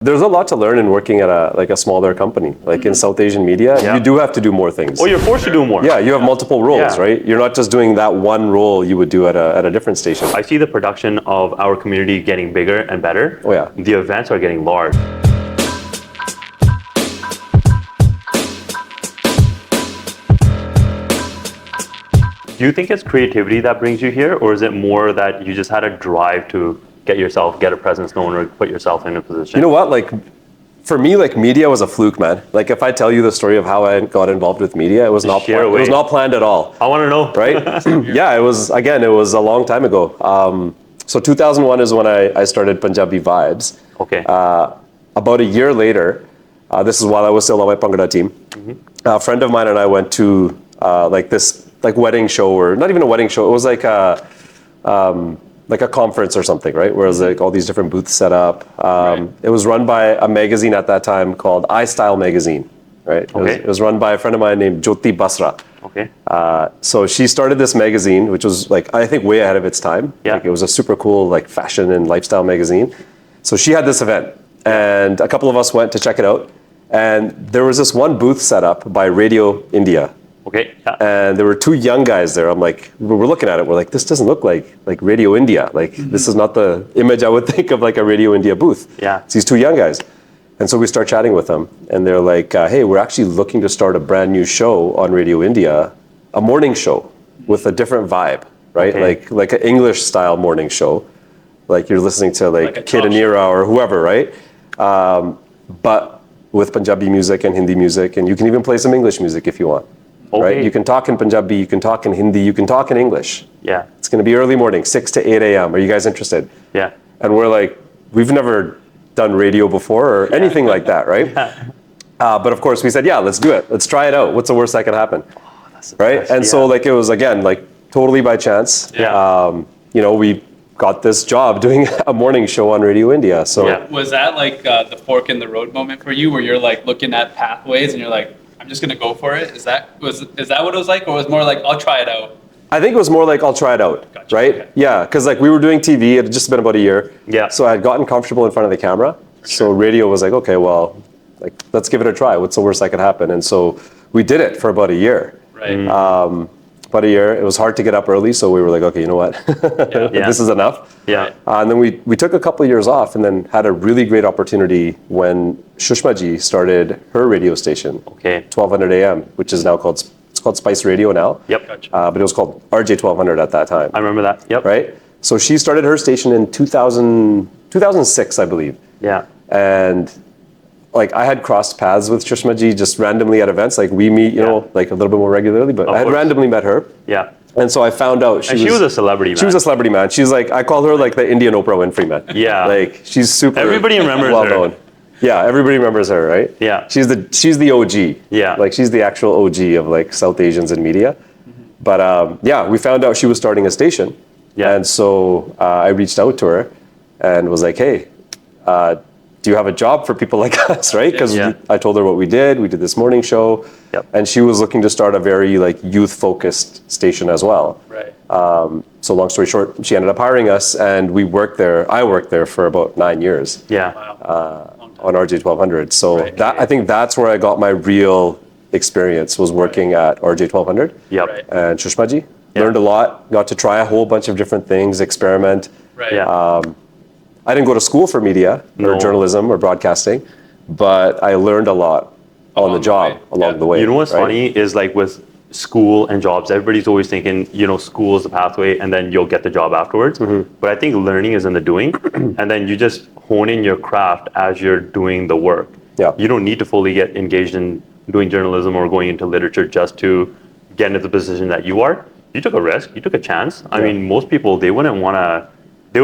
There's a lot to learn in working at a smaller company, like in South Asian media. Yeah. You do have to do more things. Oh, you're forced to do more. Yeah, you have multiple roles, Yeah. right? You're not just doing that one role you would do at a different station. I see the production of our community getting bigger and better. Oh, yeah. The events are getting large. Do you think it's creativity that brings you here, or is it more that you just had a drive to get a presence known, or put yourself in a position? You know what? Like, for me, like media was a fluke, man. Like, if I tell you the story of how I got involved with media, it was not Share planned. It was away. not planned at all. I want to know. Right? Yeah, it was a long time ago. So 2001 is when I started Punjabi Vibes. Okay. About a year later, this is while I was still on my Bhangra team. A friend of mine and I went to this wedding show, or not even a wedding show. It was like a conference or something, right? Where it was like all these different booths set up. Right. It was run by a magazine at that time called iStyle Magazine, right? Okay. It was run by a friend of mine named Jyoti Basra. Okay. So she started this magazine, which was I think way ahead of its time. Yeah. Like, it was a super cool fashion and lifestyle magazine. So she had this event, and a couple of us went to check it out. And there was this one booth set up by Radio India. Okay. Yeah. And there were two young guys there. I'm like, we're looking at it. We're like, this doesn't look like Radio India. Like, this is not the image I would think of like a Radio India booth. Yeah. It's these two young guys. And so we start chatting with them. And they're like, hey, we're actually looking to start a brand new show on Radio India, a morning show with a different vibe, right? Okay. Like an English style morning show. Like you're listening to Like a Kid talk Anira or whoever, right? But with Punjabi music and Hindi music. And you can even play some English music if you want. Okay. Right? You can talk in Punjabi, you can talk in Hindi, you can talk in English. Yeah. It's going to be early morning, 6 to 8 a.m. Are you guys interested? Yeah. And we're like, we've never done radio before or anything like that, right? Yeah. But of course we said, yeah, let's do it. Let's try it out. What's the worst that can happen? That's the Right? best, And yeah. so it was, again, totally by chance. Yeah. We got this job doing a morning show on Radio India. So Yeah. Was that the fork in the road moment for you, where you're looking at pathways and you're like, I'm just gonna go for it? Is that what it was like, or was it more like, I'll try it out? I think it was more like, I'll try it out, Gotcha, right? okay. Yeah, because we were doing TV. It had just been about a year. Yeah. So I had gotten comfortable in front of the camera. So radio was like, okay, well, let's give it a try. What's the worst that could happen? And so we did it for about a year. Right. About a year. It was hard to get up early, so we were like, okay, you know what? Yeah. This is enough. Yeah. And then we took a couple of years off, and then had a really great opportunity when Shushma ji started her radio station, Okay. 1200 AM, which is now called Spice Radio now. Yep. Gotcha. But it was called RJ 1200 at that time. I remember that. Yep. Right? So she started her station in 2006, I believe. Yeah. And I had crossed paths with Shushma ji just randomly at events. We meet, a little bit more regularly, but Of I had course. randomly met her. Yeah. And so I found out And she was a celebrity, man. She was a celebrity, man. She's I call her the Indian Oprah Winfrey, man. Yeah. She's super Everybody remembers well her. known. Yeah, everybody remembers her, right? Yeah. She's the OG. Yeah. She's the actual OG of South Asians in media. But we found out she was starting a station. Yeah. And so I reached out to her and was like, hey, do you have a job for people like us, right? Because Yeah. I told her what we did. We did this morning show. Yep. And she was looking to start a very youth-focused station as well. Right. So long story short, she ended up hiring us, and we worked there. I worked there for about 9 years Yeah. Wow. on RJ 1200. So Right. I think that's where I got my real experience, was working at RJ 1200 Yep. Right. and Shushma ji. Yeah. Learned a lot, got to try a whole bunch of different things, experiment. Right. Yeah. I didn't go to school for media or No. journalism or broadcasting, but I learned a lot on Along the the job way. along Yeah. the way. You know what's right? funny is with school and jobs, everybody's always thinking, school is the pathway and then you'll get the job afterwards. Mm-hmm. But I think learning is in the doing, and then you just hone in your craft as you're doing the work. Yeah. You don't need to fully get engaged in doing journalism or going into literature just to get into the position that you are. You took a risk, you took a chance. I Yeah. mean, most people, they would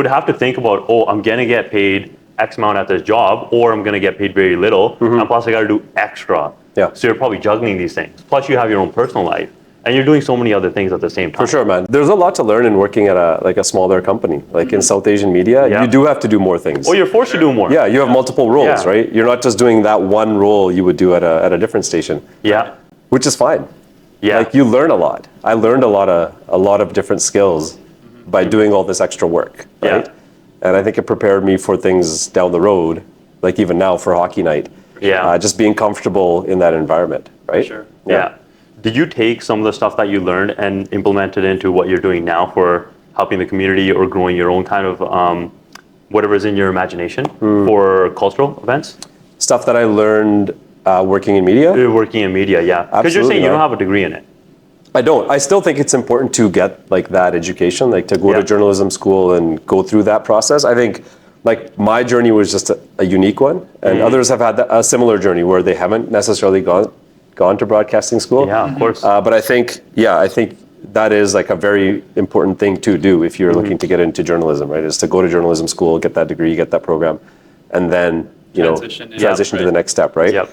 have to think about, I'm gonna get paid X amount at this job, or I'm gonna get paid very little, and plus I gotta do extra. Mm-hmm. Yeah. So you're probably juggling these things. Plus you have your own personal life, and you're doing so many other things at the same time. For sure, man. There's a lot to learn in working at a smaller company. In South Asian media, Yeah. you do have to do more things. Oh, you're forced to do more. Yeah, you have multiple roles, Yeah. right? You're not just doing that one role you would do at a different station, Yeah. which is fine. Yeah. You learn a lot. I learned a lot of different skills by doing all this extra work, right? Yeah. And I think it prepared me for things down the road, like even now for hockey night. Yeah. Just being comfortable in that environment, right? sure. Yeah. Did you take some of the stuff that you learned and implement it into what you're doing now for helping the community or growing your own kind of whatever's in your imagination for cultural events? Stuff that I learned working in media. You're working in media, yeah. Because you're Absolutely, saying you yeah. don't have a degree in it. I don't. I still think it's important to get like that education, like to go Yeah. to journalism school and go through that process. I think like my journey was just a unique one, and others have had a similar journey where they haven't necessarily gone to broadcasting school. Yeah, of course. But I think that is like a very important thing to do if you're looking to get into journalism, right? Is to go to journalism school, get that degree, get that program, and then transition to the next step, right? Yep.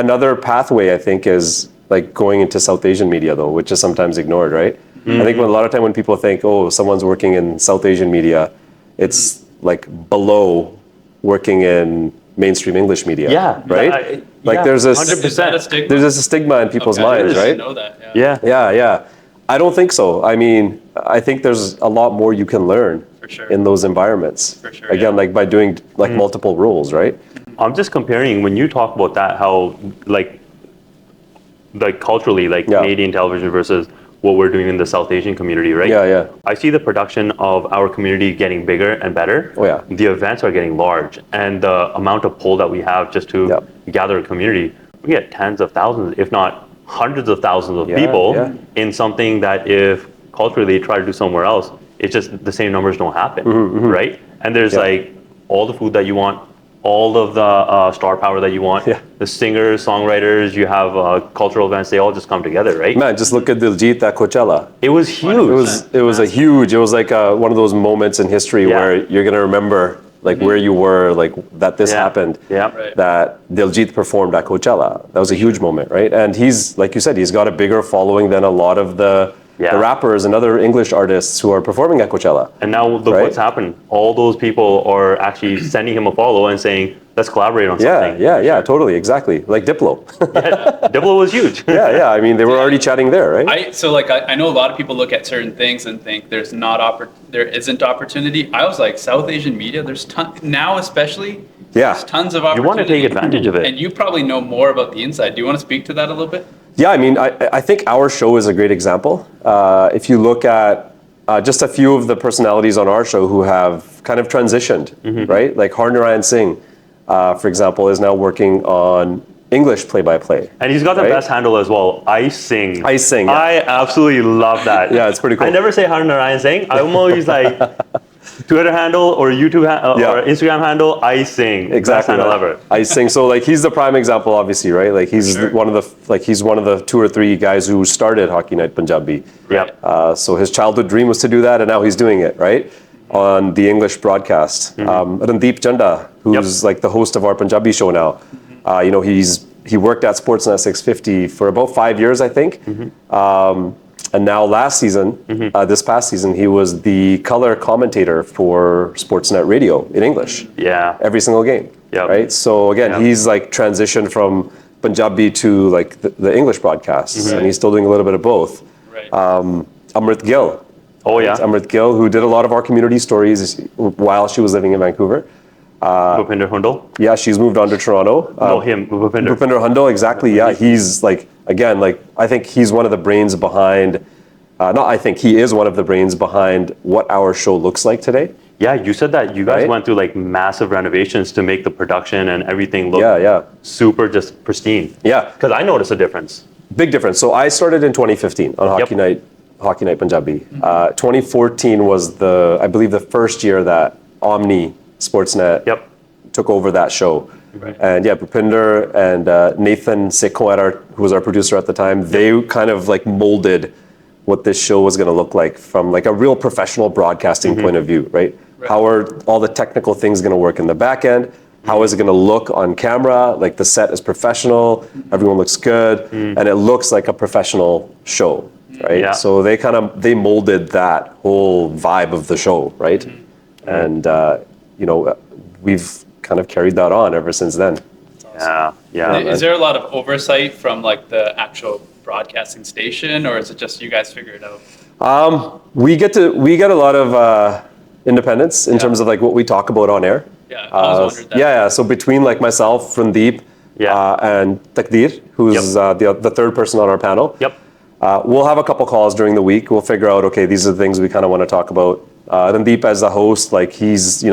Another pathway I think is like going into South Asian media though, which is sometimes ignored, right? I think a lot of time when people think, oh, someone's working in South Asian media, it's like below working in mainstream English media. Yeah. Right? Like there's this 100%. Is that a stigma? there's this stigma in people's minds, I right? didn't know that. Yeah. Yeah. I don't think so. I mean, I think there's a lot more you can learn For sure. in those environments. For sure, Again, yeah. like by doing like multiple roles, right? I'm just comparing when you talk about that, how like culturally, like Yeah. Canadian television versus what we're doing in the South Asian community, right? Yeah. I see the production of our community getting bigger and better. Oh, yeah. The events are getting large, and the amount of pull that we have just to Yep. gather a community, we get tens of thousands, if not hundreds of thousands of Yeah, people yeah. in something that if culturally try to do somewhere else, it's just the same numbers don't happen, right? And there's Yeah. like all the food that you want, all of the star power that you want, Yeah. the singers, songwriters, you have cultural events, they all just come together, right? Man, just look at Diljit at Coachella. It was huge. It was a huge. It was like one of those moments in history Yeah. where you're gonna remember like where you were, like that this Yeah. happened. Yeah. Right. That Diljit performed at Coachella. That was a huge moment, right? And he's like you said, he's got a bigger following than a lot of the rappers and other English artists who are performing at Coachella. And now look Right. what's happened. All those people are actually sending him a follow and saying, let's collaborate on something. Yeah, totally, exactly. Like Diplo. Diplo was huge. yeah. I mean, they were already chatting there, right? I know a lot of people look at certain things and think there isn't opportunity. I was like, South Asian media, there's now especially, Yeah. there's tons of You opportunity. want to take advantage of it. And you probably know more about the inside. Do you want to speak to that a little bit? Yeah, I mean, I think our show is a great example. If you look at just a few of the personalities on our show who have kind of transitioned, right? Like Harnarayan Singh, for example, is now working on English play-by-play. And he's got the Right? best handle as well. I sing. I sing, yeah. I absolutely love that. Yeah, it's pretty cool. I never say Harnarayan Singh. I'm always like Twitter handle or YouTube or Instagram handle. I sing. Best Exactly. handle right. ever. I sing. So like he's the prime example, obviously, right? Like he's Sure. one of the 2 or 3 guys who started Hockey Night Punjabi. Yep. So his childhood dream was to do that, and now he's doing it, right? On the English broadcast. Randeep Chanda, who's like the host of our Punjabi show now. He worked at Sportsnet 650 for about 5 years, I think. And now last season, this past season, he was the color commentator for Sportsnet Radio in English. Yeah. Every single game. Yep. Right? So again, Yep. he's like transitioned from Punjabi to like the English broadcasts, and he's still doing a little bit of both. Right. Amrit Gill. Oh yeah. Amrit Gill, who did a lot of our community stories while she was living in Vancouver. Bhupinder Hundal. Yeah, she's moved on to Toronto. No, him. Bhupinder. Bhupinder Hundal, exactly. Yeah, he's like, again, like I think he's one of the brains behind. He is one of the brains behind what our show looks like today. Yeah, you said that you guys Right? went through like massive renovations to make the production and everything look Yeah. super just pristine. Yeah. Because I noticed a difference. Big difference. So I started in 2015 on Hockey Night Punjabi. 2014 was I believe the first year that Omni Sportsnet Yep. took over that show. Right. And yeah, Bhupinder and Nathan Sekhon, who was our producer at the time, they kind of like molded what this show was going to look like from like a real professional broadcasting point of view, right? How are all the technical things going to work in the back end? How is it going to look on camera? Like the set is professional, everyone looks good, and it looks like a professional show, right? Yeah. So they molded that whole vibe of the show, right? And we've kind of carried that on ever since then. Yeah. Is there a lot of oversight from like the actual broadcasting station, or is it just you guys figure it out? We get a lot of independence in terms of like what we talk about on air. Yeah, I was wondering that. Yeah. So between like myself, Randeep, and Takdir, who's the third person on our panel. Yep. We'll have a couple calls during the week. We'll figure out, okay, these are the things we kind of want to talk about. Randeep as the host, like he's, he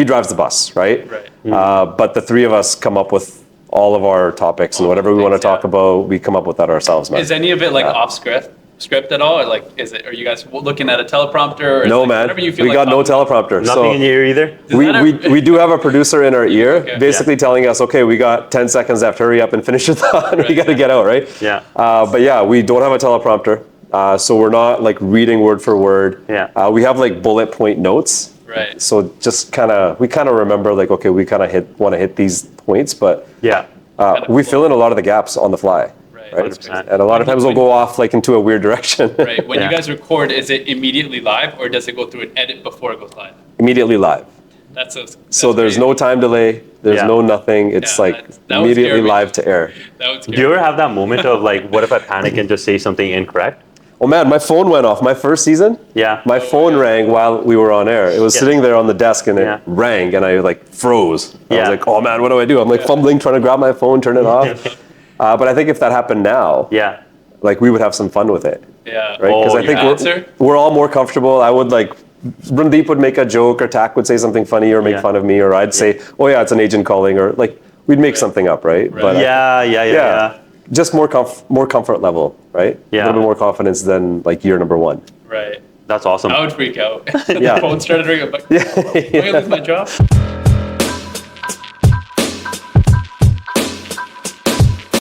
drives the bus, right? Right. But the three of us come up with all of our topics and whatever we want to talk about, we come up with that ourselves, man. Is any of it like off script at all, or like are you guys looking at a teleprompter? Or No, like man. whatever you feel We like got no talking about? teleprompter. Nothing in your ear either? We do have a producer in our ear, Okay. basically telling us, okay, we got 10 seconds left, hurry up and finish your thought. We got to get out, right? Yeah. But yeah, we don't have a teleprompter. So we're not like reading word for word. Yeah. We have like bullet point notes. Right. So just we kind of remember like, okay, we kind of want to hit these points, but Yeah. we fill in a lot of the gaps on the fly. Right. 100%. And a lot of times we'll go off like into a weird direction. Right. When Yeah. you guys record, is it immediately live, or does it go through an edit before it goes live? Immediately live. That's So there's crazy. no time delay. There's Yeah. no nothing. It's Yeah, like that would immediately scare me. live to air. That would scare Do you me. ever have that moment of like, what if I panic and just say something incorrect? Oh man, my phone went off. My first season, Yeah. my phone rang while we were on air. It was Yeah. sitting there on the desk and it Yeah. rang and I like froze. I Yeah. was like, oh man, what do I do? I'm like fumbling, trying to grab my phone, turn it off. But I think if that happened now, Yeah. like we would have some fun with it, Yeah. right? Because Oh, I think your answer? we're all more comfortable. I would like, Randeep would make a joke or Tak would say something funny or make Yeah. fun of me or I'd say, oh yeah, it's an agent calling or like we'd make something up, right? Right. But Yeah. just more comfort level, right? Yeah. A little bit more confidence than like year number one. Right. That's awesome. I would freak out. Yeah. The phone started ringing. I'm like, Yeah. am I gonna lose my job?